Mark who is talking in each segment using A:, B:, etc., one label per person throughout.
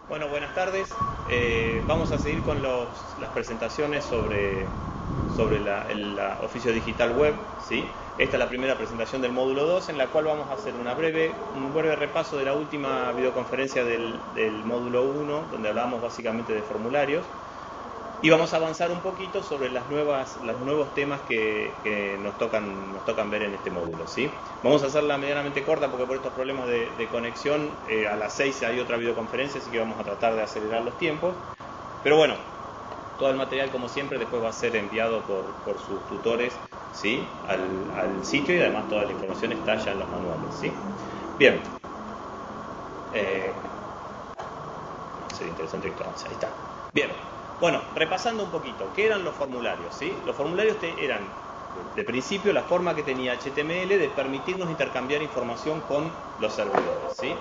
A: Bueno, buenas tardes. Vamos a seguir con las presentaciones sobre la oficio digital web, ¿sí? Esta es la primera presentación del módulo 2, en la cual vamos a hacer un breve repaso de la última videoconferencia del módulo 1, donde hablábamos básicamente de formularios. Y vamos a avanzar un poquito sobre los nuevos temas que nos tocan ver en este módulo, ¿sí? Vamos a hacerla medianamente corta porque por estos problemas de conexión a las 6 hay otra videoconferencia, así que vamos a tratar de acelerar los tiempos. Pero bueno, todo el material como siempre después va a ser enviado por sus tutores, ¿sí? al sitio, y además toda la información está ya en los manuales, ¿sí? Bien. Sería interesante que avance. Ahí está. Bien. Bueno, repasando un poquito, ¿qué eran los formularios? ¿Sí? Los formularios eran, de principio, la forma que tenía HTML de permitirnos intercambiar información con los servidores, ¿sí?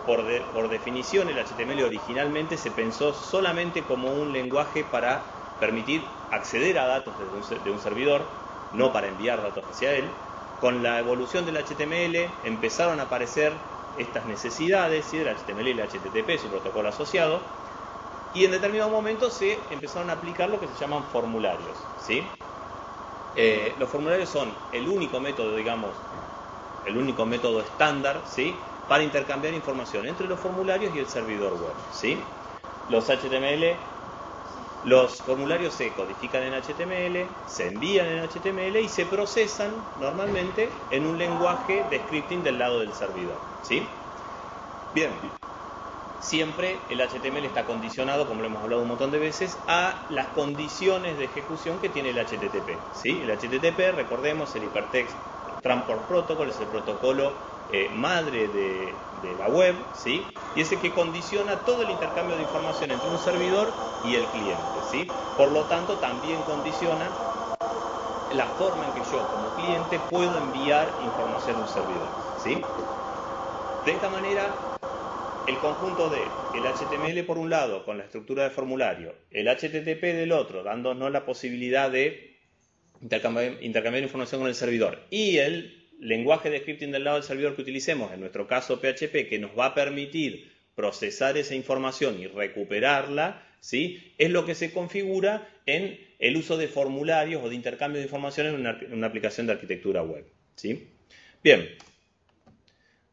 A: Por definición, el HTML originalmente se pensó solamente como un lenguaje para permitir acceder a datos de un servidor, no para enviar datos hacia él. Con la evolución del HTML empezaron a aparecer estas necesidades, ¿sí? Del HTML y el HTTP, su protocolo asociado, y en determinado momento se empezaron a aplicar lo que se llaman formularios, ¿sí? Los formularios son el único método, digamos, el único método estándar, ¿sí? Para intercambiar información entre los formularios y el servidor web, ¿sí? Los formularios se codifican en HTML, se envían en HTML y se procesan normalmente en un lenguaje de scripting del lado del servidor, ¿sí? Bien, siempre el HTML está condicionado, como lo hemos hablado un montón de veces, a las condiciones de ejecución que tiene el HTTP, ¿sí? El HTTP, recordemos, el Hypertext Transport Protocol, es el protocolo madre de la web, ¿sí? Y es el que condiciona todo el intercambio de información entre un servidor y el cliente, ¿sí? Por lo tanto, también condiciona la forma en que yo, como cliente, puedo enviar información a un servidor, ¿sí? De esta manera, el conjunto de el HTML por un lado, con la estructura de formulario, el HTTP del otro, dándonos la posibilidad de intercambiar información con el servidor, y el lenguaje de scripting del lado del servidor que utilicemos, en nuestro caso PHP, que nos va a permitir procesar esa información y recuperarla, ¿sí? Es lo que se configura en el uso de formularios o de intercambio de información en una aplicación de arquitectura web, ¿sí? Bien.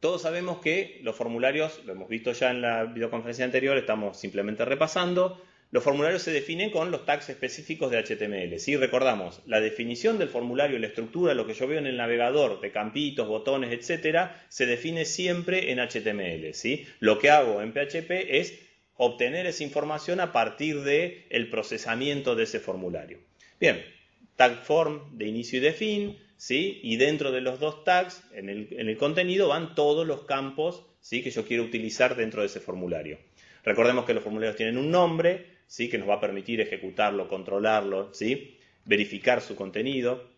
A: Todos sabemos que los formularios, lo hemos visto ya en la videoconferencia anterior, estamos simplemente repasando, los formularios se definen con los tags específicos de HTML, ¿sí? Recordamos, la definición del formulario, la estructura, lo que yo veo en el navegador, de campitos, botones, etcétera, se define siempre en HTML, ¿sí? Lo que hago en PHP es obtener esa información a partir del procesamiento de ese formulario. Bien, tag form de inicio y de fin, ¿sí? Y dentro de los dos tags, en el contenido, van todos los campos, ¿sí? Que yo quiero utilizar dentro de ese formulario. Recordemos que los formularios tienen un nombre, ¿sí? Que nos va a permitir ejecutarlo, controlarlo, ¿sí? Verificar su contenido.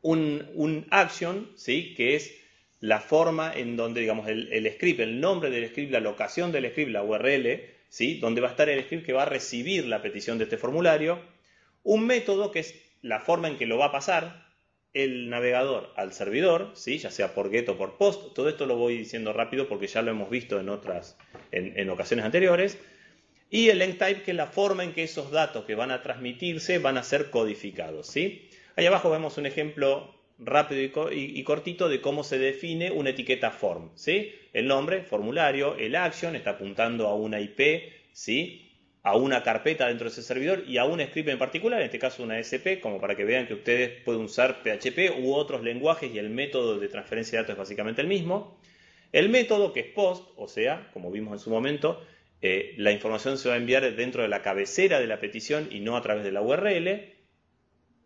A: Un action, ¿sí? Que es la forma en donde, digamos, el script, el nombre del script, la locación del script, la URL, ¿sí? Donde va a estar el script que va a recibir la petición de este formulario. Un método que es la forma en que lo va a pasar el navegador al servidor, ¿sí? Ya sea por get o por post. Todo esto lo voy diciendo rápido porque ya lo hemos visto en ocasiones anteriores. Y el length type, que es la forma en que esos datos que van a transmitirse van a ser codificados, ¿sí? Ahí abajo vemos un ejemplo rápido y cortito de cómo se define una etiqueta form, ¿sí? El nombre, formulario, el action está apuntando a una IP, ¿sí? A una carpeta dentro de ese servidor y a un script en particular, en este caso una SP, como para que vean que ustedes pueden usar PHP u otros lenguajes y el método de transferencia de datos es básicamente el mismo. El método, que es post, o sea, como vimos en su momento, la información se va a enviar dentro de la cabecera de la petición y no a través de la URL.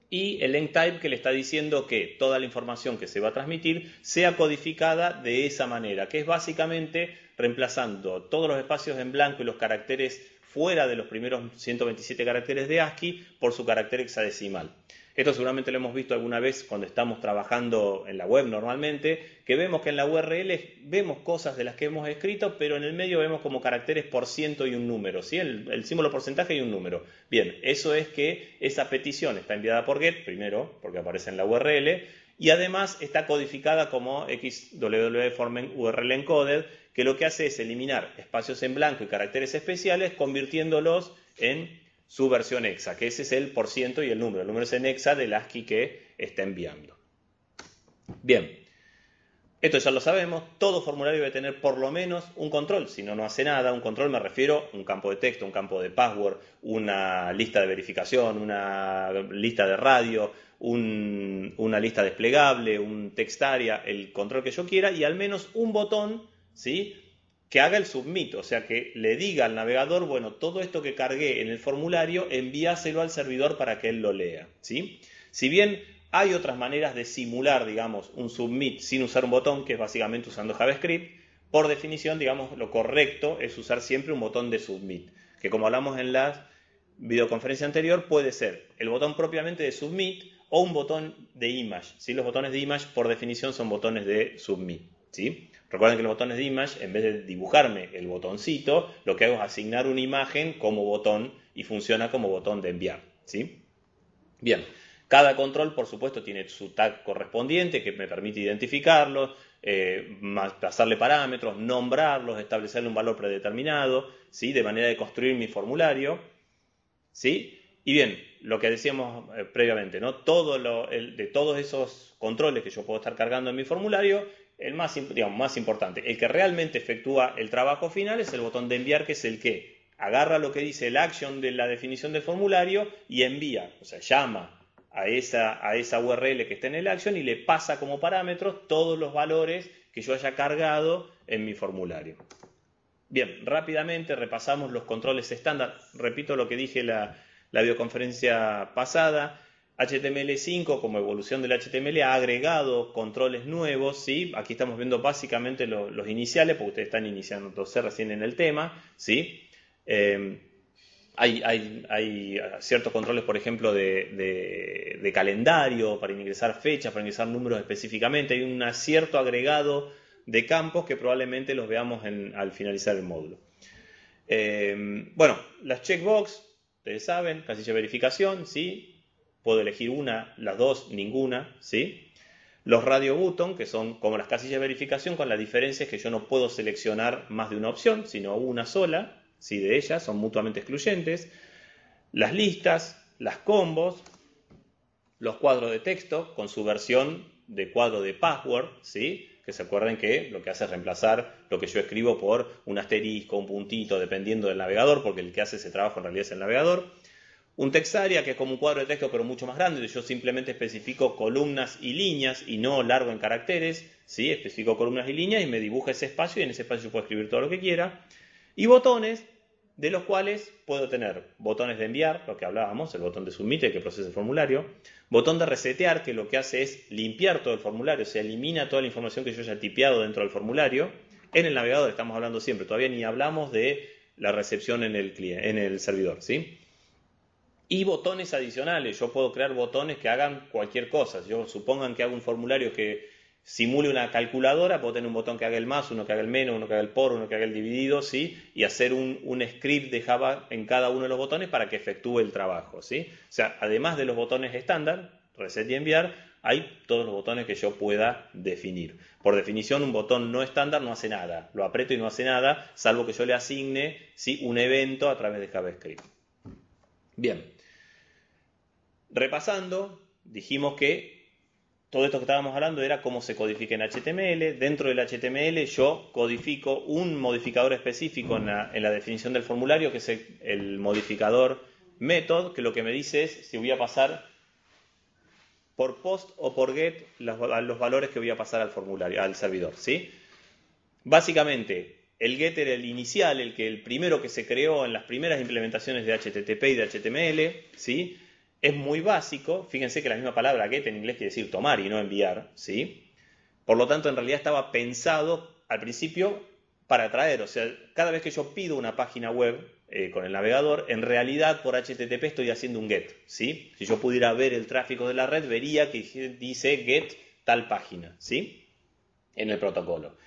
A: Y el length type, que le está diciendo que toda la información que se va a transmitir sea codificada de esa manera, que es básicamente reemplazando todos los espacios en blanco y los caracteres fuera de los primeros 127 caracteres de ASCII por su carácter hexadecimal. Esto seguramente lo hemos visto alguna vez cuando estamos trabajando en la web normalmente, que vemos que en la URL vemos cosas de las que hemos escrito, pero en el medio vemos como caracteres por ciento y un número, ¿sí? El símbolo porcentaje y un número. Bien, eso es que esa petición está enviada por GET, primero, porque aparece en la URL, y además está codificada como XWW Form URL Encoded, que lo que hace es eliminar espacios en blanco y caracteres especiales, convirtiéndolos en su versión hexa, que ese es el % y el número. El número es en hexa del ASCII que está enviando. Bien, esto ya lo sabemos. Todo formulario debe tener por lo menos un control, si no, no hace nada. Un control me refiero a un campo de texto, un campo de password, una lista de verificación, una lista de radio, una lista desplegable, un text area, el control que yo quiera, y al menos un botón, ¿sí?, que haga el submit, o sea, que le diga al navegador, bueno, todo esto que cargué en el formulario, envíaselo al servidor para que él lo lea, ¿sí? Si bien hay otras maneras de simular, digamos, un submit sin usar un botón, que es básicamente usando JavaScript, por definición, digamos, lo correcto es usar siempre un botón de submit, que como hablamos en la videoconferencia anterior, puede ser el botón propiamente de submit o un botón de image, ¿sí? Los botones de image, por definición, son botones de submit, ¿sí? Recuerden que los botones de image, en vez de dibujarme el botoncito, lo que hago es asignar una imagen como botón y funciona como botón de enviar, ¿sí? Bien, cada control, por supuesto, tiene su tag correspondiente que me permite identificarlo, pasarle parámetros, nombrarlos, establecerle un valor predeterminado, ¿sí?, de manera de construir mi formulario, ¿sí? Y bien, lo que decíamos previamente, ¿no? De todos esos controles que yo puedo estar cargando en mi formulario, el más importante, el que realmente efectúa el trabajo final es el botón de enviar, que es el que agarra lo que dice el action de la definición del formulario y envía, o sea, llama a esa URL que está en el action y le pasa como parámetros todos los valores que yo haya cargado en mi formulario. Bien, rápidamente repasamos los controles estándar. Repito lo que dije la videoconferencia pasada. HTML5, como evolución del HTML, ha agregado controles nuevos, ¿sí? Aquí estamos viendo básicamente los iniciales, porque ustedes están iniciándose recién en el tema, ¿sí? Hay ciertos controles, por ejemplo, de calendario, para ingresar fechas, para ingresar números específicamente. Hay un cierto agregado de campos que probablemente los veamos al finalizar el módulo. Bueno, las checkbox, ustedes saben, casilla de verificación, ¿sí? Puedo elegir una, las dos, ninguna, ¿sí? Los radio button, que son como las casillas de verificación, con la diferencia es que yo no puedo seleccionar más de una opción, sino una sola, ¿sí?, de ellas, son mutuamente excluyentes. Las listas, las combos, los cuadros de texto, con su versión de cuadro de password, ¿sí?, que se acuerden que lo que hace es reemplazar lo que yo escribo por un asterisco, un puntito, dependiendo del navegador, porque el que hace ese trabajo en realidad es el navegador. Un text area, que es como un cuadro de texto pero mucho más grande, yo simplemente especifico columnas y líneas y no largo en caracteres, ¿sí? Especifico columnas y líneas y me dibuja ese espacio y en ese espacio yo puedo escribir todo lo que quiera. Y botones, de los cuales puedo tener botones de enviar, lo que hablábamos, el botón de submit, el que procesa el formulario, botón de resetear, que lo que hace es limpiar todo el formulario, o sea, elimina toda la información que yo haya tipeado dentro del formulario. En el navegador estamos hablando siempre, todavía ni hablamos de la recepción en el servidor, ¿sí? Y botones adicionales, yo puedo crear botones que hagan cualquier cosa. Yo supongan que hago un formulario que simule una calculadora, puedo tener un botón que haga el más, uno que haga el menos, uno que haga el por, uno que haga el dividido, ¿sí? Y hacer un script de Java en cada uno de los botones para que efectúe el trabajo, ¿sí? O sea, además de los botones estándar, reset y enviar, hay todos los botones que yo pueda definir. Por definición, un botón no estándar no hace nada. Lo aprieto y no hace nada, salvo que yo le asigne, ¿sí?, un evento a través de JavaScript. Bien. Repasando, dijimos que todo esto que estábamos hablando era cómo se codifica en HTML. Dentro del HTML yo codifico un modificador específico en la definición del formulario, que es el modificador method, que lo que me dice es si voy a pasar por post o por get los valores que voy a pasar al formulario, al servidor, ¿sí? Básicamente, el get era el inicial, el primero que se creó en las primeras implementaciones de HTTP y de HTML, ¿sí? Es muy básico, fíjense que la misma palabra get en inglés quiere decir tomar y no enviar, ¿sí? Por lo tanto, en realidad estaba pensado al principio para atraer, o sea, cada vez que yo pido una página web con el navegador, en realidad por HTTP estoy haciendo un get, ¿sí? Si yo pudiera ver el tráfico de la red, vería que dice get tal página, ¿sí? En el protocolo.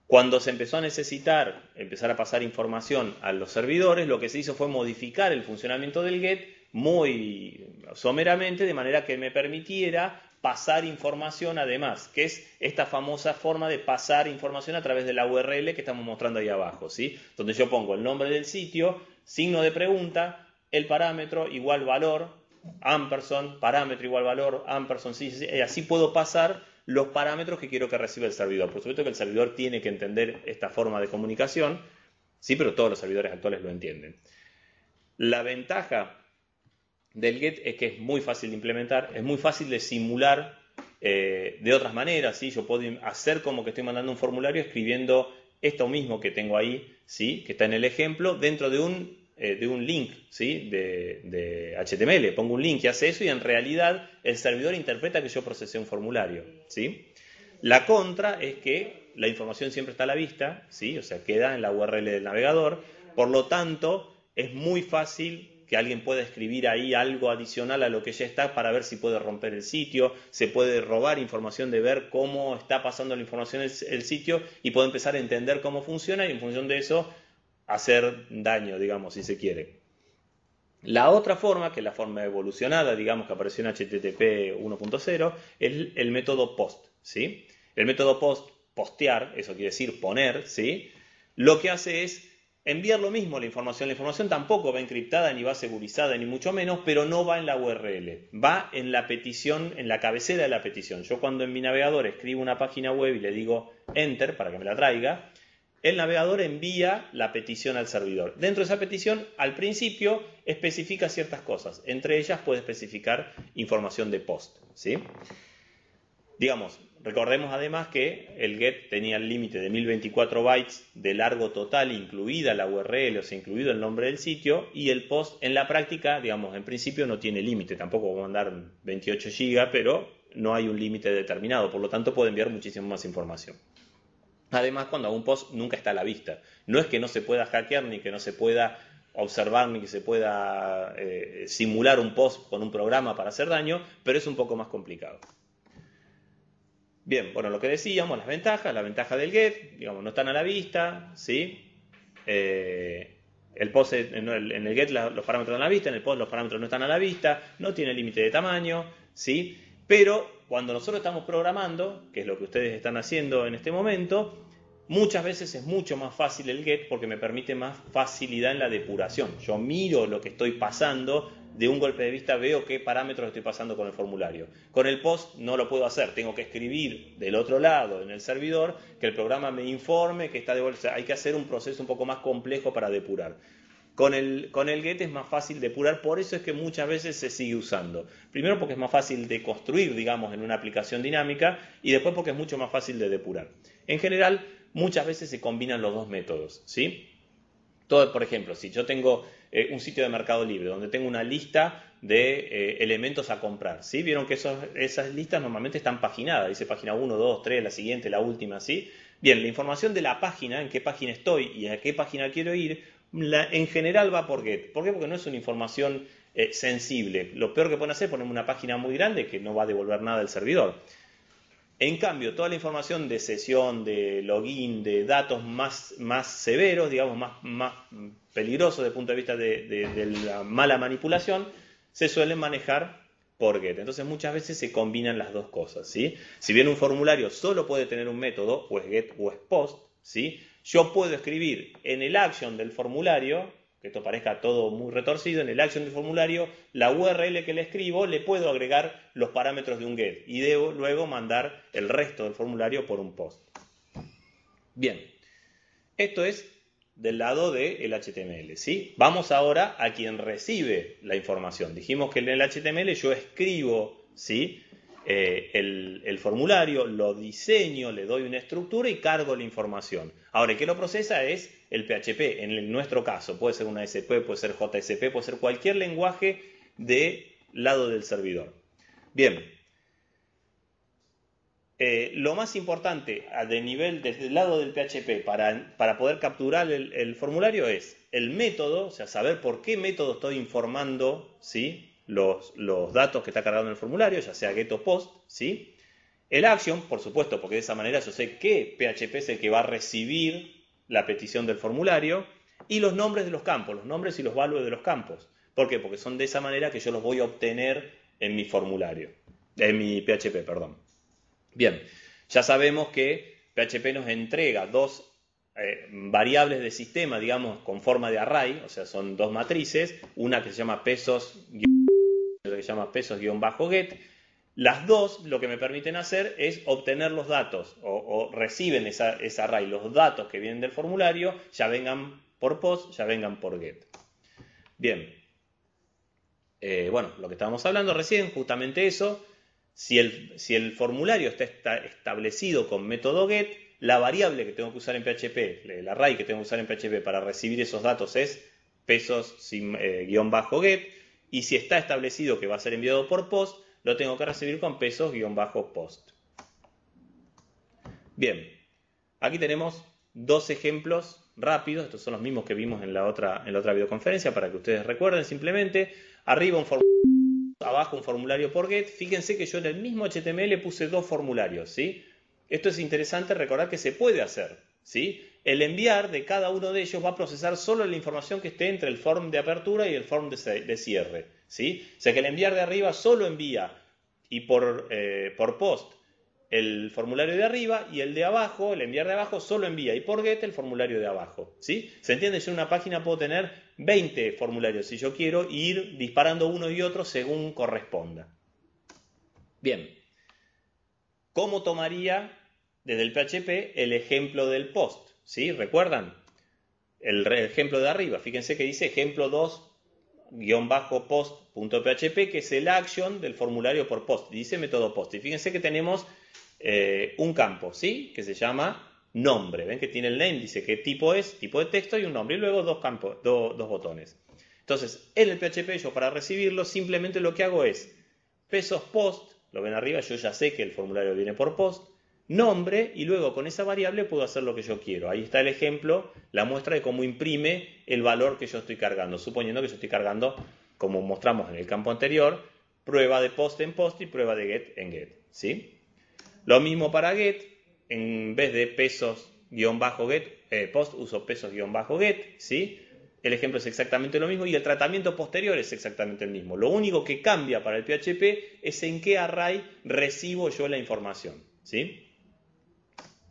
A: Cuando se empezó a empezar a pasar información a los servidores, lo que se hizo fue modificar el funcionamiento del get muy someramente, de manera que me permitiera pasar información además, que es esta famosa forma de pasar información a través de la URL que estamos mostrando ahí abajo, ¿sí? Donde yo pongo el nombre del sitio, signo de pregunta, el parámetro igual valor, ampersand, parámetro igual valor, ampersand, sí, y así puedo pasar los parámetros que quiero que reciba el servidor. Por supuesto que el servidor tiene que entender esta forma de comunicación, sí, pero todos los servidores actuales lo entienden. La ventaja del GET es que es muy fácil de implementar, es muy fácil de simular de otras maneras, ¿sí? Yo puedo hacer como que estoy mandando un formulario escribiendo esto mismo que tengo ahí, ¿sí? Que está en el ejemplo, dentro de un link, ¿sí? de HTML. Pongo un link que hace eso y en realidad el servidor interpreta que yo procesé un formulario, ¿sí? La contra es que la información siempre está a la vista, ¿sí? O sea, queda en la URL del navegador, por lo tanto es muy fácil que alguien pueda escribir ahí algo adicional a lo que ya está para ver si puede romper el sitio, se puede robar información de ver cómo está pasando la información el sitio y puede empezar a entender cómo funciona y en función de eso hacer daño, digamos, si se quiere. La otra forma, que es la forma evolucionada, digamos, que apareció en HTTP 1.0, es el método POST, ¿sí? El método POST, postear, eso quiere decir poner, ¿sí? Lo que hace es enviar lo mismo la información tampoco va encriptada, ni va segurizada, ni mucho menos, pero no va en la URL, va en la petición, en la cabecera de la petición. Yo cuando en mi navegador escribo una página web y le digo Enter para que me la traiga, el navegador envía la petición al servidor. Dentro de esa petición, al principio, especifica ciertas cosas. Entre ellas puede especificar información de post, ¿sí? Digamos, recordemos además que el GET tenía el límite de 1024 bytes de largo total, incluida la URL, o sea, incluido el nombre del sitio, y el POST en la práctica, digamos, en principio no tiene límite, tampoco va a mandar 28 GB, pero no hay un límite determinado, por lo tanto puede enviar muchísima más información. Además, cuando hago un POST nunca está a la vista. No es que no se pueda hackear, ni que no se pueda observar, ni que se pueda simular un POST con un programa para hacer daño, pero es un poco más complicado. Bien, bueno, lo que decíamos, las ventajas, la ventaja del GET, digamos, no están a la vista, ¿sí? El POST, en el GET los parámetros están a la vista, en el POST los parámetros no están a la vista, no tiene límite de tamaño, ¿sí? Pero cuando nosotros estamos programando, que es lo que ustedes están haciendo en este momento, muchas veces es mucho más fácil el GET porque me permite más facilidad en la depuración. Yo miro lo que estoy pasando, de un golpe de vista veo qué parámetros estoy pasando con el formulario. Con el POST no lo puedo hacer, tengo que escribir del otro lado en el servidor que el programa me informe que está de vuelta. O sea, hay que hacer un proceso un poco más complejo para depurar. Con el GET es más fácil depurar, por eso es que muchas veces se sigue usando. Primero porque es más fácil de construir, digamos, en una aplicación dinámica, y después porque es mucho más fácil de depurar. En general, muchas veces se combinan los dos métodos, ¿sí? Todo, por ejemplo, si yo tengo un sitio de Mercado Libre donde tengo una lista de elementos a comprar, ¿sí? Vieron que esas listas normalmente están paginadas, dice página 1, 2, 3, la siguiente, la última, ¿sí? Bien, la información de la página, en qué página estoy y a qué página quiero ir, en general va por GET. ¿Por qué? Porque no es una información sensible. Lo peor que pueden hacer es ponerme una página muy grande que no va a devolver nada del servidor. En cambio, toda la información de sesión, de login, de datos más severos, digamos, más peligrosos desde el punto de vista de la mala manipulación, se suelen manejar por GET. Entonces muchas veces se combinan las dos cosas, ¿sí? Si bien un formulario solo puede tener un método, o es GET o es POST, ¿sí? Yo puedo escribir en el action del formulario, que esto parezca todo muy retorcido, en el action del formulario, la URL que le escribo, le puedo agregar los parámetros de un GET y debo luego mandar el resto del formulario por un POST. Bien, esto es del lado del HTML, ¿sí? Vamos ahora a quien recibe la información. Dijimos que en el HTML yo escribo, ¿sí? El formulario, lo diseño, le doy una estructura y cargo la información. Ahora, el que lo procesa es el PHP, en nuestro caso. Puede ser una ASP, puede ser JSP, puede ser cualquier lenguaje del lado del servidor. Bien. Lo más importante desde el lado del PHP para poder capturar el formulario es el método, o sea, saber por qué método estoy informando, ¿sí? Los datos que está cargando en el formulario, ya sea GET o POST, ¿sí? El action, por supuesto, porque de esa manera yo sé qué PHP es el que va a recibir la petición del formulario, y los nombres de los campos, los nombres y los values de los campos. ¿Por qué? Porque son de esa manera que yo los voy a obtener en mi formulario. En mi PHP, perdón. Bien, ya sabemos que PHP nos entrega dos variables de sistema, digamos, con forma de array, o sea, son dos matrices, una que se llama pesos, otra que se llama pesos-get. Las dos lo que me permiten hacer es obtener los datos, o reciben esa array, los datos que vienen del formulario, ya vengan por post, ya vengan por get. Bien, bueno, lo que estábamos hablando recién, justamente eso. Si el formulario está establecido con método get, la variable que tengo que usar en PHP, el array que tengo que usar en PHP para recibir esos datos es pesos-get, y si está establecido que va a ser enviado por post, lo tengo que recibir con pesos-post. Bien, aquí tenemos dos ejemplos rápidos, estos son los mismos que vimos en la otra videoconferencia, para que ustedes recuerden simplemente. Arriba un formulario, abajo un formulario por get. Fíjense que yo en el mismo HTML puse dos formularios, ¿sí? Esto es interesante recordar que se puede hacer, ¿sí? El enviar de cada uno de ellos va a procesar solo la información que esté entre el form de apertura y el form de cierre, ¿sí? O sea que el enviar de arriba solo envía y por post el formulario de arriba, y el de abajo, el enviar de abajo, solo envía y por get el formulario de abajo, ¿sí? ¿Se entiende? Yo en una página puedo tener 20 formularios si yo quiero, y ir disparando uno y otro según corresponda. Bien, ¿cómo tomaría desde el PHP el ejemplo del post? ¿Sí? ¿Recuerdan? El ejemplo de arriba, fíjense que dice ejemplo 2-post.php, que es el action del formulario por post, dice método post. Y fíjense que tenemos un campo, ¿sí? Que se llama nombre. ¿Ven que tiene el name? Dice qué tipo es, tipo de texto, y un nombre, y luego dos botones. Entonces, en el PHP yo para recibirlo simplemente lo que hago es pesos post, lo ven arriba, yo ya sé que el formulario viene por post, nombre, y luego con esa variable puedo hacer lo que yo quiero. Ahí está el ejemplo, la muestra de cómo imprime el valor que yo estoy cargando, suponiendo que yo estoy cargando, como mostramos en el campo anterior, prueba de post en post y prueba de get en get, ¿sí? Lo mismo para get, en vez de pesos-get, post uso pesos-get, ¿sí? El ejemplo es exactamente lo mismo y el tratamiento posterior es exactamente el mismo. Lo único que cambia para el PHP es en qué array recibo yo la información, ¿sí?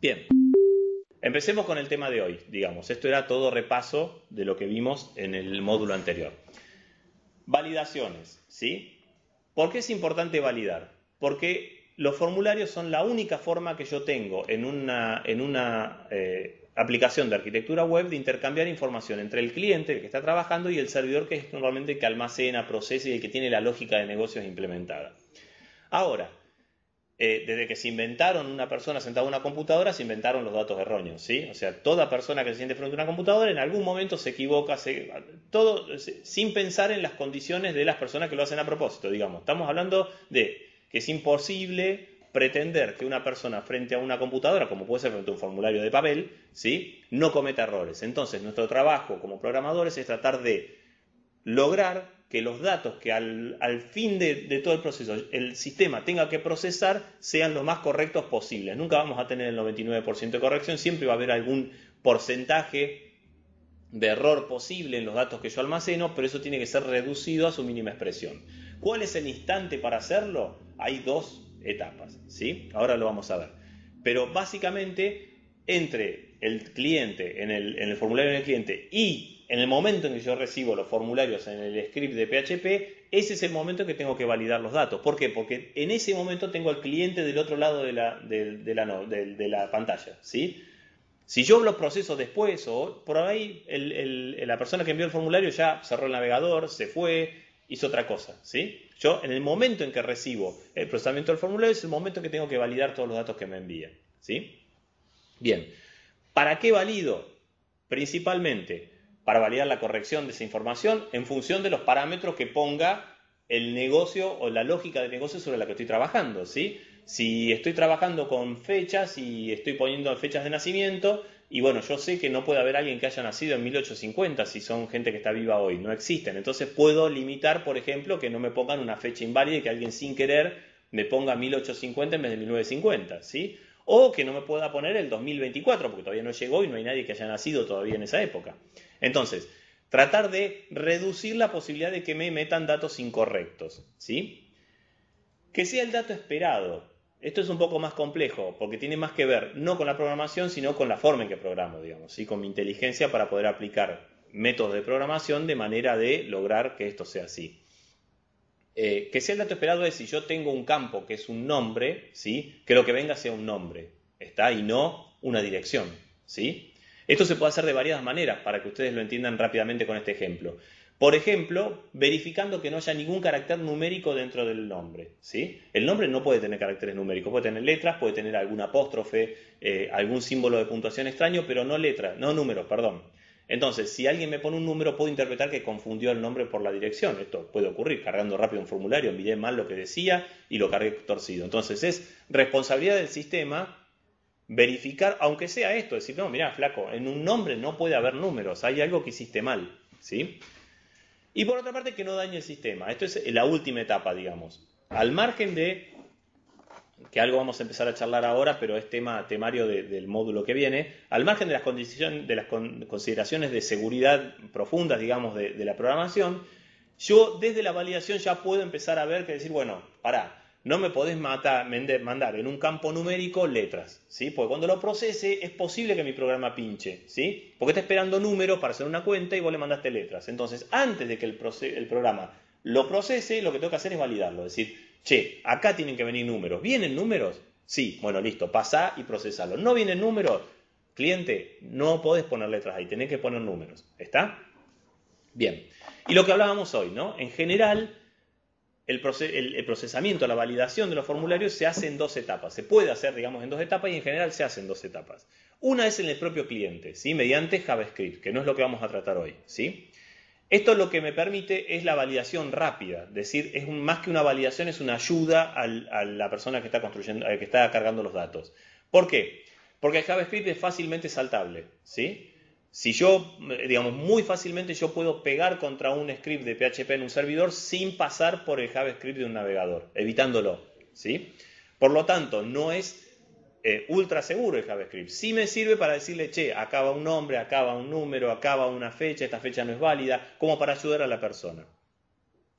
A: Bien, empecemos con el tema de hoy, digamos. Esto era todo repaso de lo que vimos en el módulo anterior. Validaciones, ¿sí? ¿Por qué es importante validar? Porque los formularios son la única forma que yo tengo en una aplicación de arquitectura web de intercambiar información entre el cliente, el que está trabajando, y el servidor, que es normalmente el que almacena, procesa y el que tiene la lógica de negocios implementada. Ahora, desde que se inventaron, una persona sentada en una computadora, se inventaron los datos erróneos, ¿sí? O sea, toda persona que se siente frente a una computadora en algún momento se equivoca, todo sin pensar en las condiciones de las personas que lo hacen a propósito, digamos. Estamos hablando de que es imposible pretender que una persona frente a una computadora, como puede ser frente a un formulario de papel, ¿sí?, no cometa errores. Entonces, nuestro trabajo como programadores es tratar de lograr que los datos que al fin de todo el proceso el sistema tenga que procesar sean lo más correctos posibles. Nunca vamos a tener el 99% de corrección, siempre va a haber algún porcentaje de error posible en los datos que yo almaceno, pero eso tiene que ser reducido a su mínima expresión. ¿Cuál es el instante para hacerlo? Hay dos etapas, ¿sí? Ahora lo vamos a ver. Pero básicamente, entre el cliente, en el formulario del cliente, y en el momento en que yo recibo los formularios en el script de PHP, ese es el momento en que tengo que validar los datos. ¿Por qué? Porque en ese momento tengo al cliente del otro lado de la pantalla, ¿sí? Si yo lo proceso después, o por ahí la persona que envió el formulario ya cerró el navegador, se fue, hizo otra cosa, ¿sí? Yo, en el momento en que recibo el procesamiento del formulario, es el momento en que tengo que validar todos los datos que me envían, ¿sí? Bien, ¿para qué valido? Principalmente para validar la corrección de esa información en función de los parámetros que ponga el negocio o la lógica de negocio sobre la que estoy trabajando, ¿sí? Si estoy trabajando con fechas y estoy poniendo fechas de nacimiento, y bueno, yo sé que no puede haber alguien que haya nacido en 1850 si son gente que está viva hoy, no existen. Entonces puedo limitar, por ejemplo, que no me pongan una fecha inválida y que alguien sin querer me ponga 1850 en vez de 1950, ¿sí? O que no me pueda poner el 2024, porque todavía no llegó y no hay nadie que haya nacido todavía en esa época. Entonces, tratar de reducir la posibilidad de que me metan datos incorrectos, ¿sí? Que sea el dato esperado. Esto es un poco más complejo, porque tiene más que ver no con la programación, sino con la forma en que programo, digamos, ¿sí? Con mi inteligencia para poder aplicar métodos de programación de manera de lograr que esto sea así. Que sea el dato esperado es si yo tengo un campo que es un nombre, ¿sí? Que lo que venga sea un nombre, ¿está? Y no una dirección, ¿sí? Esto se puede hacer de varias maneras para que ustedes lo entiendan rápidamente con este ejemplo. Por ejemplo, verificando que no haya ningún carácter numérico dentro del nombre, ¿sí? El nombre no puede tener caracteres numéricos, puede tener letras, puede tener algún apóstrofe, algún símbolo de puntuación extraño, pero no letras, no números, perdón. Entonces, si alguien me pone un número, puedo interpretar que confundió el nombre por la dirección. Esto puede ocurrir cargando rápido un formulario, envié mal lo que decía y lo cargué torcido. Entonces, es responsabilidad del sistema verificar, aunque sea esto, decir, no, mirá, flaco, en un nombre no puede haber números, hay algo que hiciste mal, ¿sí? Y por otra parte, que no dañe el sistema. Esto es la última etapa, digamos. Al margen de, que algo vamos a empezar a charlar ahora, pero es temario del módulo que viene, al margen de las consideraciones de seguridad profundas, digamos, de la programación, yo desde la validación ya puedo empezar a ver que decir, bueno, pará, no me podés mandar en un campo numérico letras, ¿sí? Porque cuando lo procese es posible que mi programa pinche, ¿sí? Porque está esperando números para hacer una cuenta y vos le mandaste letras. Entonces, antes de que el programa lo procese, lo que tengo que hacer es validarlo. Es decir, che, acá tienen que venir números. ¿Vienen números? Sí, bueno, listo, pasá y procesalo. ¿No vienen números? Cliente, no podés poner letras ahí, tenés que poner números. ¿Está? Bien. Y lo que hablábamos hoy, ¿no? En general, el procesamiento, la validación de los formularios se hace en dos etapas. Se puede hacer, digamos, en dos etapas y en general se hace en dos etapas. Una es en el propio cliente, ¿sí? Mediante JavaScript, que no es lo que vamos a tratar hoy, ¿sí? Esto lo que me permite es la validación rápida. Es decir, es más que una validación, es una ayuda a la persona que está construyendo, que está cargando los datos. ¿Por qué? Porque el JavaScript es fácilmente saltable, ¿sí? Si yo, digamos, muy fácilmente yo puedo pegar contra un script de PHP en un servidor sin pasar por el JavaScript de un navegador, evitándolo, ¿sí? Por lo tanto, no es ultra seguro el JavaScript. Sí me sirve para decirle, che, acá va un nombre, acá va un número, acá va una fecha, esta fecha no es válida, como para ayudar a la persona.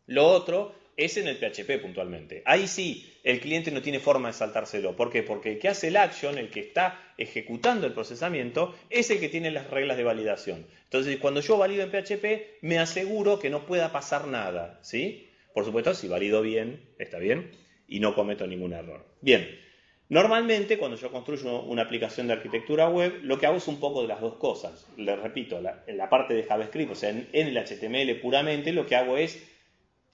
A: Lo otro es en el PHP puntualmente. Ahí sí, el cliente no tiene forma de saltárselo. ¿Por qué? Porque el que hace el action, el que está ejecutando el procesamiento, es el que tiene las reglas de validación. Entonces, cuando yo valido en PHP, me aseguro que no pueda pasar nada, ¿sí? Por supuesto, si valido bien, está bien, y no cometo ningún error. Bien, normalmente cuando yo construyo una aplicación de arquitectura web, lo que hago es un poco de las dos cosas. Les repito, en la parte de JavaScript, o sea, en el HTML puramente, lo que hago es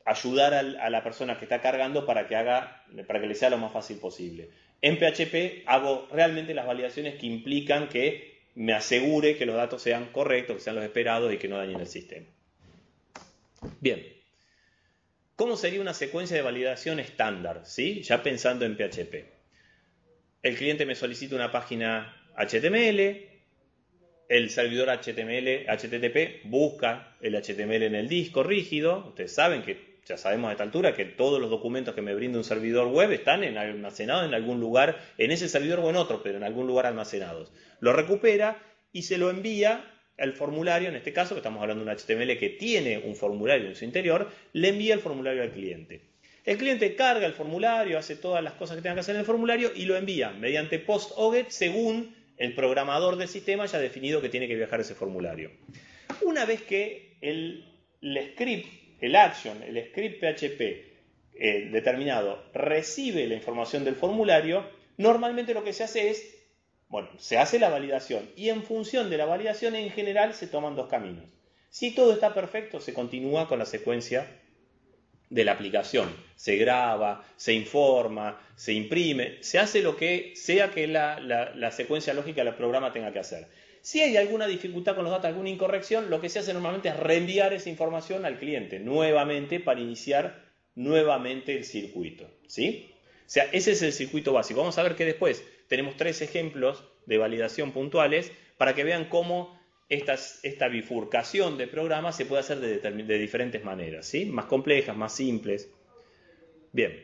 A: ayudar a la persona que está cargando para que le sea lo más fácil posible. En PHP hago realmente las validaciones que implican que me asegure que los datos sean correctos, que sean los esperados y que no dañen el sistema. Bien. ¿Cómo sería una secuencia de validación estándar? ¿Sí? Ya pensando en PHP. El cliente me solicita una página HTML, el servidor HTTP busca el HTML en el disco rígido. Ustedes saben que ya sabemos a esta altura que todos los documentos que me brinda un servidor web están almacenados en algún lugar, en ese servidor o en otro, pero en algún lugar almacenados. Lo recupera y se lo envía al formulario, en este caso que estamos hablando de un HTML que tiene un formulario en su interior, le envía el formulario al cliente. El cliente carga el formulario, hace todas las cosas que tenga que hacer en el formulario y lo envía mediante post o get según el programador del sistema haya definido que tiene que viajar ese formulario. Una vez que el script, el action, el script PHP determinado recibe la información del formulario, normalmente lo que se hace es, bueno, se hace la validación y en función de la validación en general se toman dos caminos. Si todo está perfecto, se continúa con la secuencia de la aplicación. Se graba, se informa, se imprime, se hace lo que sea que la secuencia lógica del programa tenga que hacer. Si hay alguna dificultad con los datos, alguna incorrección, lo que se hace normalmente es reenviar esa información al cliente nuevamente para iniciar nuevamente el circuito, ¿sí? O sea, ese es el circuito básico. Vamos a ver que después tenemos 3 ejemplos de validación puntuales para que vean cómo esta bifurcación de programas se puede hacer de diferentes maneras, ¿sí? Más complejas, más simples. Bien.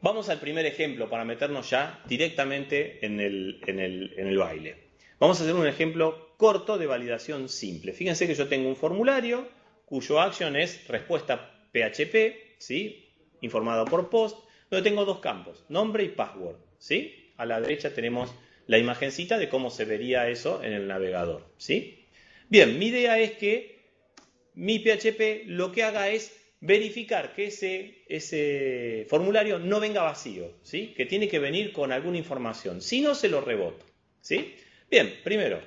A: Vamos al primer ejemplo para meternos ya directamente en el baile. Vamos a hacer un ejemplo corto de validación simple. Fíjense que yo tengo un formulario cuyo action es respuesta PHP, ¿sí? informada por post, donde tengo dos campos, nombre y password, ¿sí? A la derecha tenemos la imagencita de cómo se vería eso en el navegador, ¿sí? Bien, mi idea es que mi PHP lo que haga es verificar que ese formulario no venga vacío, ¿sí? Que tiene que venir con alguna información, si no se lo rebota, ¿sí? Bien, primero,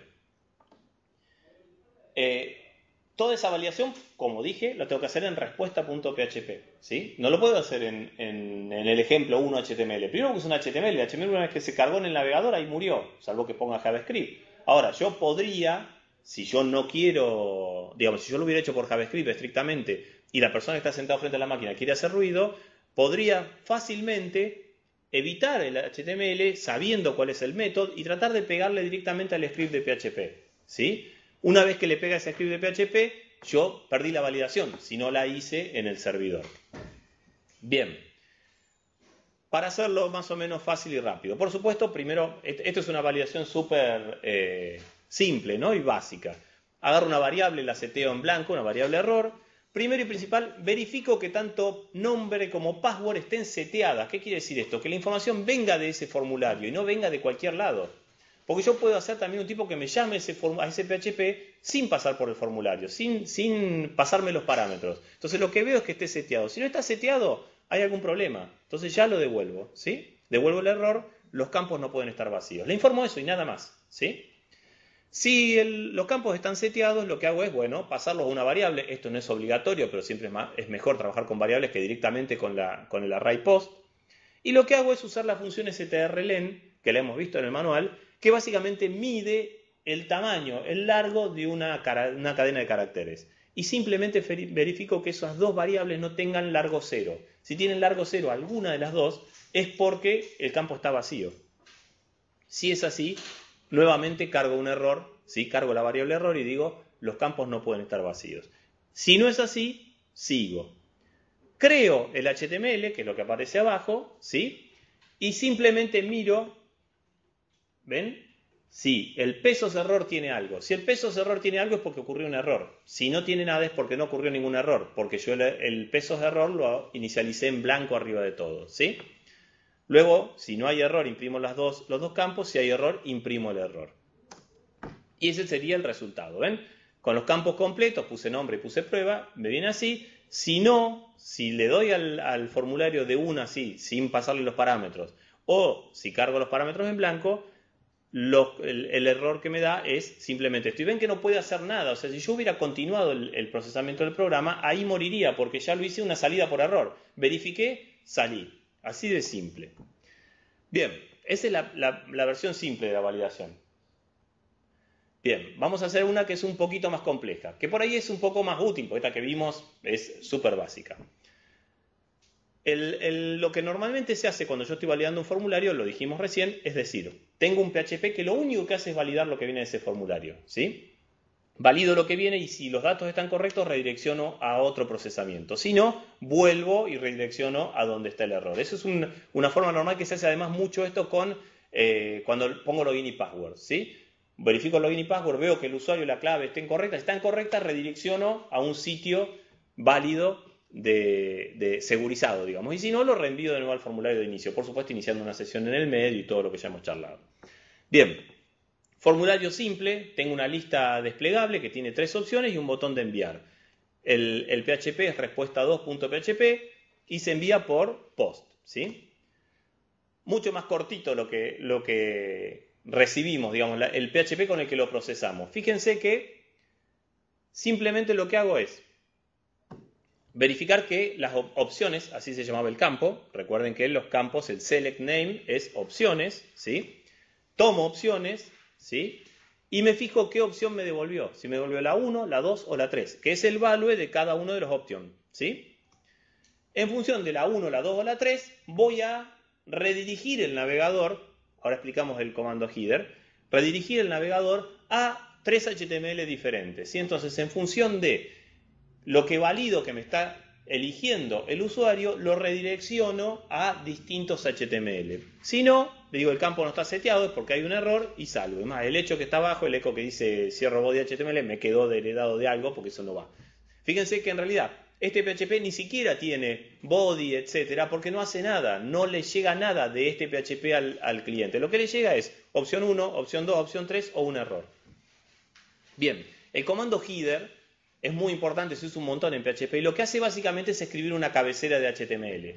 A: toda esa validación, como dije, lo tengo que hacer en respuesta.php, ¿sí? No lo puedo hacer en el ejemplo 1 HTML. Primero puse un HTML, el HTML una vez que se cargó en el navegador, ahí murió, salvo que ponga JavaScript. Ahora, yo podría, si yo no quiero, digamos, si yo lo hubiera hecho por JavaScript estrictamente y la persona que está sentada frente a la máquina quiere hacer ruido, podría fácilmente evitar el HTML sabiendo cuál es el método y tratar de pegarle directamente al script de PHP, ¿sí? Una vez que le pega ese script de PHP, yo perdí la validación, si no la hice en el servidor. Bien, para hacerlo más o menos fácil y rápido. Por supuesto, primero, esto es una validación súper simple, ¿no? Y básica. Agarro una variable, la seteo en blanco, una variable error. Primero y principal, verifico que tanto nombre como password estén seteadas. ¿Qué quiere decir esto? Que la información venga de ese formulario y no venga de cualquier lado. Porque yo puedo hacer también un tipo que me llame a ese PHP sin pasar por el formulario, sin pasarme los parámetros. Entonces lo que veo es que esté seteado. Si no está seteado, hay algún problema. Entonces ya lo devuelvo, ¿sí? Devuelvo el error, los campos no pueden estar vacíos. Le informo eso y nada más, ¿sí? Si los campos están seteados, lo que hago es, bueno, pasarlos a una variable. Esto no es obligatorio, pero siempre es mejor trabajar con variables que directamente con el array post. Y lo que hago es usar la función strlen, que la hemos visto en el manual, que básicamente mide el tamaño, el largo de una cadena de caracteres. Y simplemente verifico que esas dos variables no tengan largo cero. Si tienen largo cero alguna de las dos, es porque el campo está vacío. Si es así, nuevamente cargo un error, ¿sí? Cargo la variable error y digo, los campos no pueden estar vacíos. Si no es así, sigo. Creo el HTML, que es lo que aparece abajo, ¿sí? Y simplemente miro, ¿ven? Si el pesos error tiene algo. Si el pesos error tiene algo es porque ocurrió un error. Si no tiene nada es porque no ocurrió ningún error, porque yo el pesos error lo inicialicé en blanco arriba de todo, ¿sí? Luego, si no hay error, imprimo los dos campos. Si hay error, imprimo el error. Y ese sería el resultado, ¿ven? Con los campos completos, puse nombre y puse prueba, me viene así. Si no, si le doy al formulario de una así, sin pasarle los parámetros, o si cargo los parámetros en blanco, el error que me da es simplemente esto. Y ven que no puede hacer nada. O sea, si yo hubiera continuado el procesamiento del programa, ahí moriría, porque ya lo hice una salida por error. Verifiqué, salí. Así de simple. Bien, esa es la versión simple de la validación. Bien, vamos a hacer una que es un poquito más compleja, que por ahí es un poco más útil, porque esta que vimos es súper básica. Lo que normalmente se hace cuando yo estoy validando un formulario, lo dijimos recién, es decir, tengo un PHP que lo único que hace es validar lo que viene de ese formulario, ¿sí? Valido lo que viene y si los datos están correctos, redirecciono a otro procesamiento. Si no, vuelvo y redirecciono a donde está el error. Eso es una forma normal que se hace además mucho esto cuando pongo login y password, ¿sí? Verifico el login y password, veo que el usuario y la clave estén correctas. Si están correctas, redirecciono a un sitio válido de segurizado, digamos. Y si no, lo reenvío de nuevo al formulario de inicio. Por supuesto, iniciando una sesión en el medio y todo lo que ya hemos charlado. Bien. Formulario simple, tengo una lista desplegable que tiene 3 opciones y un botón de enviar. El PHP es respuesta2.php y se envía por post, ¿sí? Mucho más cortito lo que recibimos, digamos, el PHP con el que lo procesamos. Fíjense que simplemente lo que hago es verificar que las opciones, así se llamaba el campo, recuerden que en los campos el select name es opciones, ¿sí? Tomo opciones, ¿sí? Y me fijo qué opción me devolvió. Si me devolvió la 1, la 2 o la 3, que es el value de cada uno de los options, ¿sí? En función de la 1, la 2 o la 3, voy a redirigir el navegador, ahora explicamos el comando header, redirigir el navegador a 3 HTML diferentes, ¿sí? Entonces, en función de lo que valido que me está eligiendo el usuario, lo redirecciono a distintos HTML. Si no, le digo el campo no está seteado, es porque hay un error y salgo. Además, el hecho que está abajo, el eco que dice cierro body HTML, me quedó heredado de algo porque eso no va. Fíjense que en realidad este PHP ni siquiera tiene body, etcétera, porque no hace nada, no le llega nada de este PHP al cliente. Lo que le llega es opción 1, opción 2, opción 3 o un error. Bien, el comando header es muy importante, se usa un montón en PHP y lo que hace básicamente es escribir una cabecera de HTML.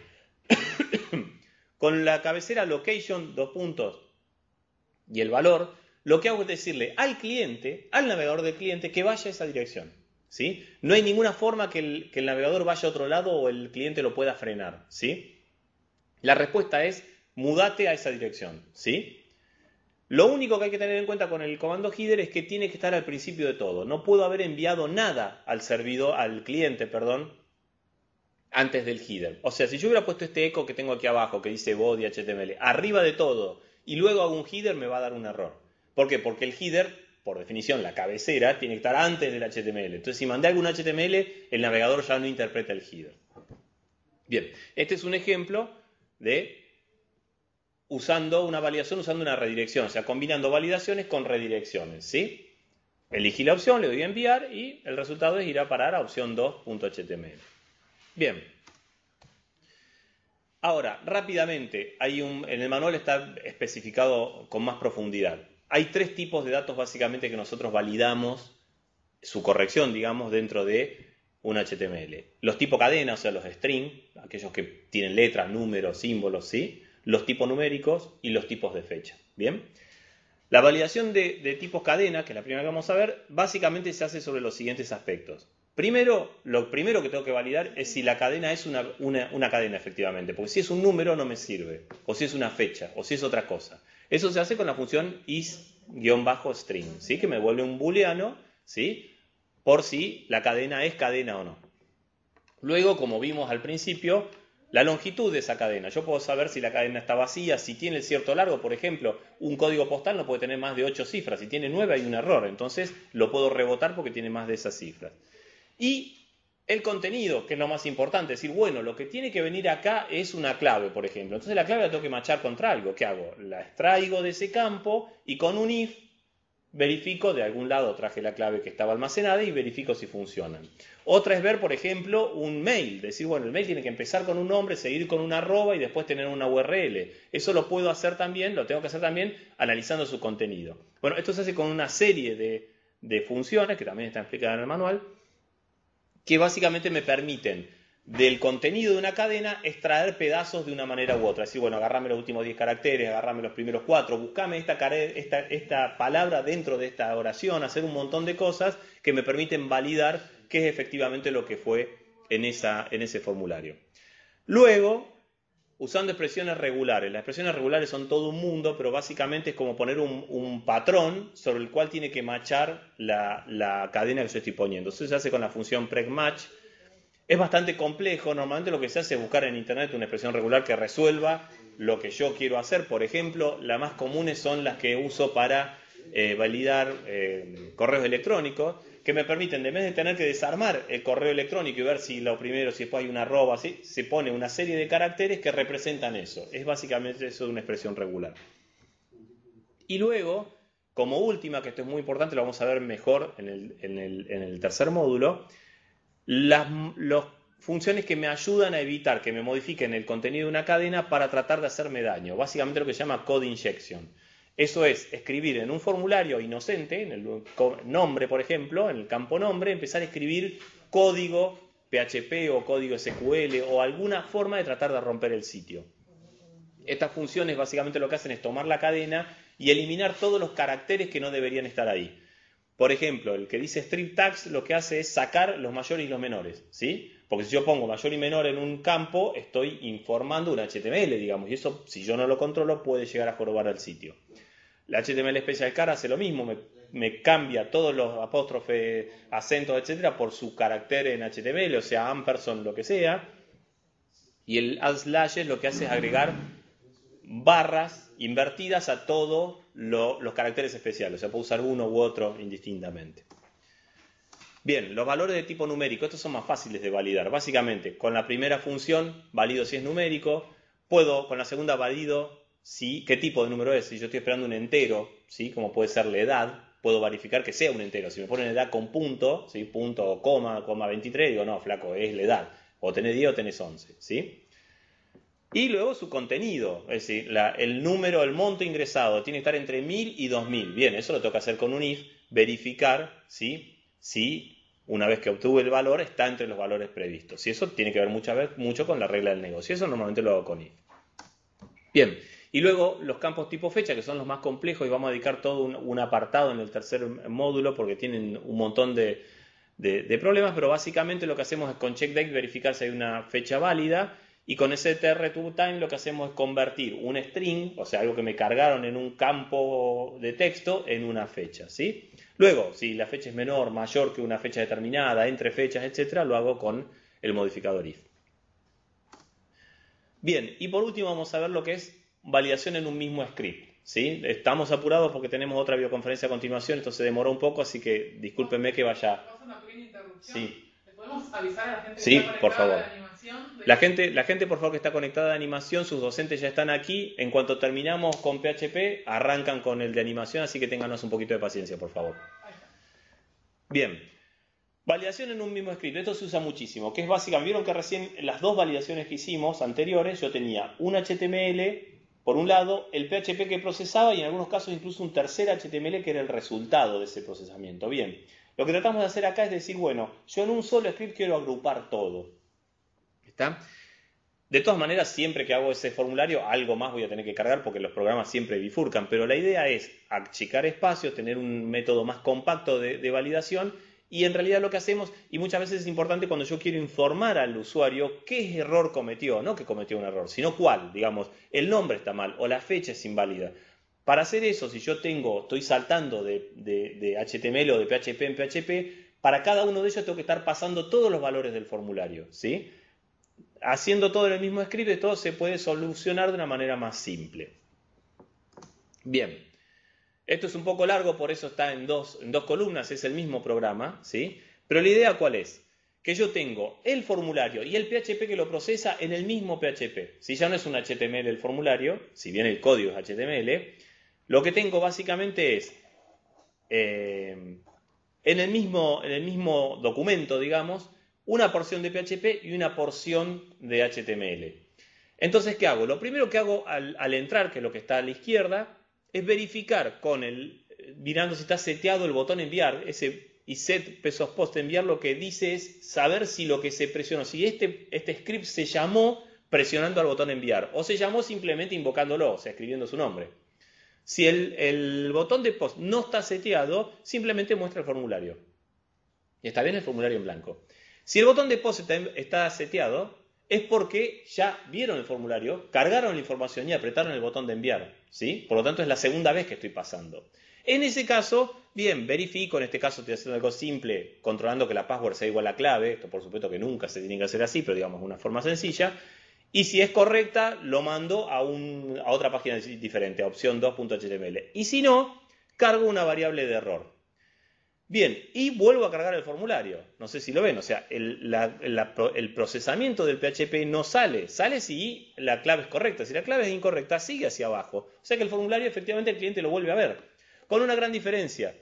A: Con la cabecera location, dos puntos, y el valor, lo que hago es decirle al cliente, al navegador del cliente, que vaya a esa dirección. ¿Sí? No hay ninguna forma que el navegador vaya a otro lado o el cliente lo pueda frenar. ¿Sí? La respuesta es, mudate a esa dirección. ¿Sí? Lo único que hay que tener en cuenta con el comando header es que tiene que estar al principio de todo. No puedo haber enviado nada al servidor, al cliente, perdón, antes del header. O sea, si yo hubiera puesto este eco que tengo aquí abajo, que dice body HTML, arriba de todo, y luego hago un header, me va a dar un error. ¿Por qué? Porque el header, por definición, la cabecera, tiene que estar antes del HTML. Entonces, si mandé algún HTML, el navegador ya no interpreta el header. Bien, este es un ejemplo de usando una validación, usando una redirección, o sea, combinando validaciones con redirecciones, ¿sí? Elegí la opción, le doy a enviar y el resultado es ir a parar a opción 2.html. Bien. Ahora, rápidamente, en el manual está especificado con más profundidad. Hay tres tipos de datos básicamente que nosotros validamos su corrección, digamos, dentro de un HTML. Los tipos cadena, o sea, los string, aquellos que tienen letras, números, símbolos, ¿sí? Los tipos numéricos y los tipos de fecha. ¿Bien? La validación de tipos cadena, que es la primera que vamos a ver, básicamente se hace sobre los siguientes aspectos. Primero, lo primero que tengo que validar es si la cadena es una cadena efectivamente, porque si es un número no me sirve, o si es una fecha, o si es otra cosa. Eso se hace con la función is-string, ¿sí? Que me devuelve un booleano, ¿sí? Por si la cadena es cadena o no. Luego, como vimos al principio, la longitud de esa cadena. Yo puedo saber si la cadena está vacía, si tiene cierto largo, por ejemplo, un código postal no puede tener más de 8 cifras, si tiene 9 hay un error, entonces lo puedo rebotar porque tiene más de esas cifras. Y el contenido, que es lo más importante, es decir, bueno, lo que tiene que venir acá es una clave, por ejemplo. Entonces la clave la tengo que machar contra algo. ¿Qué hago? La extraigo de ese campo y con un if verifico, de algún lado traje la clave que estaba almacenada y verifico si funcionan. Otra es ver, por ejemplo, un mail. Decir, bueno, el mail tiene que empezar con un nombre, seguir con una arroba y después tener una URL. Eso lo puedo hacer también, lo tengo que hacer también analizando su contenido. Bueno, esto se hace con una serie de funciones, que también están explicadas en el manual, que básicamente me permiten del contenido de una cadena extraer pedazos de una manera u otra. Es decir, bueno, agarrame los últimos 10 caracteres, agarrame los primeros 4, buscame esta palabra dentro de esta oración, hacer un montón de cosas que me permiten validar qué es efectivamente lo que fue en ese formulario. Luego, usando expresiones regulares. Las expresiones regulares son todo un mundo, pero básicamente es como poner un patrón sobre el cual tiene que matchar la cadena que yo estoy poniendo. Eso se hace con la función pregmatch. Es bastante complejo, normalmente lo que se hace es buscar en internet una expresión regular que resuelva lo que yo quiero hacer. Por ejemplo, las más comunes son las que uso para validar correos electrónicos, que me permiten, en vez de tener que desarmar el correo electrónico y ver si lo primero, si después hay una arroba, ¿sí? Se pone una serie de caracteres que representan eso. Es básicamente eso de una expresión regular. Y luego, como última, que esto es muy importante, lo vamos a ver mejor en el tercer módulo, las funciones que me ayudan a evitar que me modifiquen el contenido de una cadena para tratar de hacerme daño. Básicamente lo que se llama code injection. Eso es escribir en un formulario inocente, en el nombre, por ejemplo, en el campo nombre, empezar a escribir código PHP o código SQL o alguna forma de tratar de romper el sitio. Estas funciones básicamente lo que hacen es tomar la cadena y eliminar todos los caracteres que no deberían estar ahí. Por ejemplo, el que dice strip tags lo que hace es sacar los mayores y los menores, ¿sí? Porque si yo pongo mayor y menor en un campo, estoy informando un HTML, digamos, y eso, si yo no lo controlo, puede llegar a jorobar al sitio. La HTML Special Char hace lo mismo, me cambia todos los apóstrofes, acentos, etcétera, por su carácter en HTML, o sea, ampersand, lo que sea. Y el add slashes lo que hace es agregar barras invertidas a todos los caracteres especiales, o sea, puedo usar uno u otro indistintamente. Bien, los valores de tipo numérico, estos son más fáciles de validar. Básicamente, con la primera función valido si es numérico, con la segunda valido qué tipo de número es. Si yo estoy esperando un entero, ¿sí? Como puede ser la edad, puedo verificar que sea un entero. Si me ponen edad con punto, ¿sí? Punto o coma, coma 23, digo, no, flaco, es la edad. O tenés 10 o tenés 11, ¿sí? Y luego su contenido, es decir, el número, el monto ingresado tiene que estar entre 1000 y 2000. Bien, eso lo tengo que hacer con un if, verificar, ¿sí? Si una vez que obtuve el valor está entre los valores previstos. Y eso tiene que ver mucho con la regla del negocio. Eso normalmente lo hago con if. Bien, y luego los campos tipo fecha, que son los más complejos, y vamos a dedicar todo un apartado en el tercer módulo porque tienen un montón de problemas, pero básicamente lo que hacemos es con checkDate verificar si hay una fecha válida, y con ese trToTime lo que hacemos es convertir un string, o sea, algo que me cargaron en un campo de texto, en una fecha, ¿sí? Luego, si la fecha es menor, mayor que una fecha determinada, entre fechas, etc., lo hago con el modificador if. Bien, y por último vamos a ver lo que es validación en un mismo script, ¿sí? Estamos apurados porque tenemos otra videoconferencia a continuación, entonces demoró un poco, así que discúlpenme que vaya.
B: ¿Pasa una pequeña interrupción?
A: Sí.
B: ¿Le podemos avisar a la gente que
A: Sí,
B: está
A: por
B: conectada
A: favor.
B: a la animación?
A: La gente, por favor, que está conectada a animación, sus docentes ya están aquí. En cuanto terminamos con PHP, arrancan con el de animación, así que ténganos un poquito de paciencia, por favor.
B: Ahí está.
A: Bien. Validación en un mismo script. Esto se usa muchísimo, que es básicamente, vieron que recién las dos validaciones que hicimos anteriores, yo tenía un HTML, por un lado, el PHP que procesaba y en algunos casos incluso un tercer HTML que era el resultado de ese procesamiento. Bien, lo que tratamos de hacer acá es decir, bueno, yo en un solo script quiero agrupar todo. ¿Está? De todas maneras, siempre que hago ese formulario, algo más voy a tener que cargar porque los programas siempre bifurcan, pero la idea es achicar espacios, tener un método más compacto de validación, y en realidad lo que hacemos, y muchas veces es importante cuando yo quiero informar al usuario qué error cometió, no que cometió un error, sino cuál, digamos, el nombre está mal o la fecha es inválida. Para hacer eso, si yo estoy saltando de HTML o de PHP en PHP, para cada uno de ellos tengo que estar pasando todos los valores del formulario, ¿sí? Haciendo todo en el mismo script, todo se puede solucionar de una manera más simple. Bien. Esto es un poco largo, por eso está en dos columnas, es el mismo programa, ¿sí? Pero la idea ¿cuál es? Que yo tengo el formulario y el PHP que lo procesa en el mismo PHP. Si ya no es un HTML el formulario, si bien el código es HTML, lo que tengo básicamente es en el mismo documento, digamos, una porción de PHP y una porción de HTML. Entonces, ¿qué hago? Lo primero que hago al entrar, que es lo que está a la izquierda, es verificar mirando si está seteado el botón enviar, y set pesos post enviar, lo que dice es saber si lo que se presionó, si este script se llamó presionando al botón enviar, o se llamó simplemente invocándolo, o sea, escribiendo su nombre. Si el botón de post no está seteado, simplemente muestra el formulario. Y está bien el formulario en blanco. Si el botón de post está seteado, es porque ya vieron el formulario, cargaron la información y apretaron el botón de enviar, ¿sí? Por lo tanto, es la segunda vez que estoy pasando. En ese caso, bien, verifico, en este caso estoy haciendo algo simple, controlando que la password sea igual a la clave, esto por supuesto que nunca se tiene que hacer así, pero digamos de una forma sencilla, y si es correcta, lo mando a otra página diferente, a opción 2.html. Y si no, cargo una variable de error. Bien, y vuelvo a cargar el formulario. No sé si lo ven, o sea, el procesamiento del PHP no sale si la clave es correcta. Si la clave es incorrecta, sigue hacia abajo. O sea que el formulario efectivamente el cliente lo vuelve a ver. Con una gran diferencia.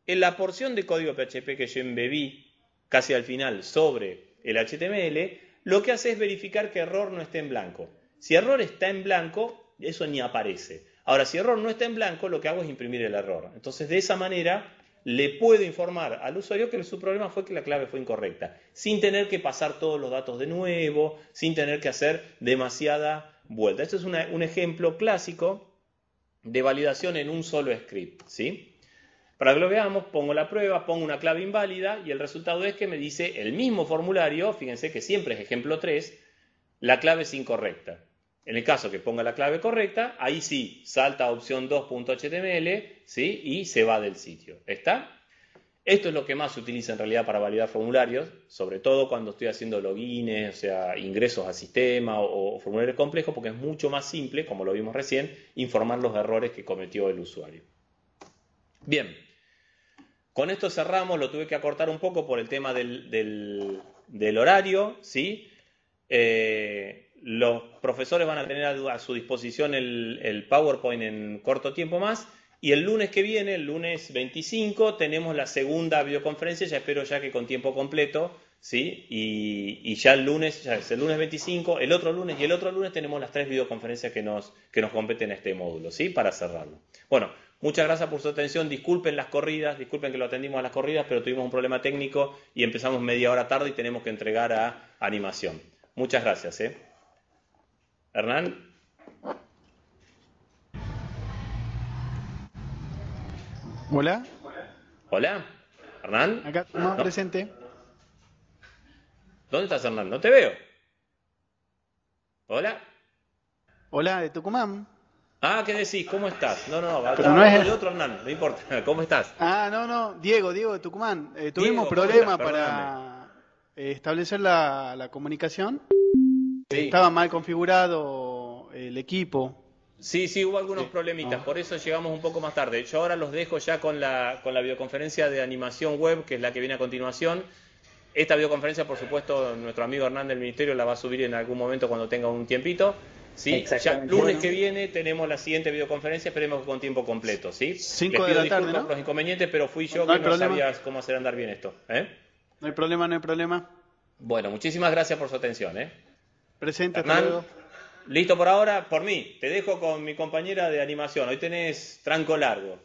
A: En la porción de código PHP que yo embebí casi al final sobre el HTML, lo que hace es verificar que error no esté en blanco. Si error está en blanco, eso ni aparece. Ahora, si error no está en blanco, lo que hago es imprimir el error. Entonces, de esa manera le puedo informar al usuario que su problema fue que la clave fue incorrecta, sin tener que pasar todos los datos de nuevo, sin tener que hacer demasiada vuelta. Este es un ejemplo clásico de validación en un solo script, ¿sí? Para que lo veamos, pongo la prueba, pongo una clave inválida y el resultado es que me dice el mismo formulario, fíjense que siempre es ejemplo 3, la clave es incorrecta. En el caso que ponga la clave correcta, ahí sí, salta a opción 2.html, ¿sí? Y se va del sitio. ¿Está? Esto es lo que más se utiliza en realidad para validar formularios, sobre todo cuando estoy haciendo logins, o sea, ingresos a sistema o formularios complejos, porque es mucho más simple, como lo vimos recién, informar los errores que cometió el usuario. Bien, con esto cerramos, lo tuve que acortar un poco por el tema del horario, ¿sí? Los profesores van a tener a su disposición el PowerPoint en corto tiempo más Y el lunes que viene, el lunes 25, tenemos la segunda videoconferencia, ya espero ya que con tiempo completo, ¿sí? Y ya el lunes 25, el otro lunes y el otro lunes tenemos las 3 videoconferencias que nos competen a este módulo, ¿sí? Para cerrarlo. Bueno, muchas gracias por su atención. Disculpen las corridas, disculpen que lo atendimos a las corridas, pero tuvimos un problema técnico y empezamos media hora tarde y tenemos que entregar a animación. Muchas gracias, ¿eh? Hernán.
C: Hola,
A: Hola, Hernán.
C: acá Tucumán
A: No,
C: presente.
A: ¿dónde estás, Hernán? No te veo. Hola.
C: Hola, de Tucumán.
A: Ah, ¿qué decís? ¿Cómo estás? No,
C: Pero
A: estaba
C: no
A: hablando
C: es.
A: de otro Hernán, no importa. ¿Cómo estás?
C: Ah, no, Diego de Tucumán. Tuvimos
A: Diego, ¿cómo estás?
C: problemas
A: Perdóname.
C: para establecer la comunicación.
A: Sí.
C: Estaba mal configurado el equipo.
A: Sí, hubo algunos problemitas,
C: No.
A: por eso llegamos un poco más tarde. Yo ahora los dejo ya con la videoconferencia de animación web, que es la que viene a continuación. Esta videoconferencia, por supuesto, nuestro amigo Hernán del Ministerio la va a subir en algún momento cuando tenga un tiempito. ¿Sí? Ya lunes
C: Bueno,
A: que viene tenemos la siguiente videoconferencia, esperemos que con tiempo completo, ¿sí?
C: 5
A: Les
C: de
A: pido
C: la tarde,
A: disculpas
C: ¿no?
A: por los inconvenientes, pero fui yo
C: No
A: que
C: hay
A: no
C: problema.
A: sabía cómo hacer andar bien esto, ¿eh?
C: No hay problema, no hay problema.
A: Bueno, muchísimas gracias por su atención, ¿eh?
C: Presente, hasta
A: Hernán,
C: luego.
A: listo por ahora, por mí. Te dejo con mi compañera de animación. Hoy tenés tranco largo.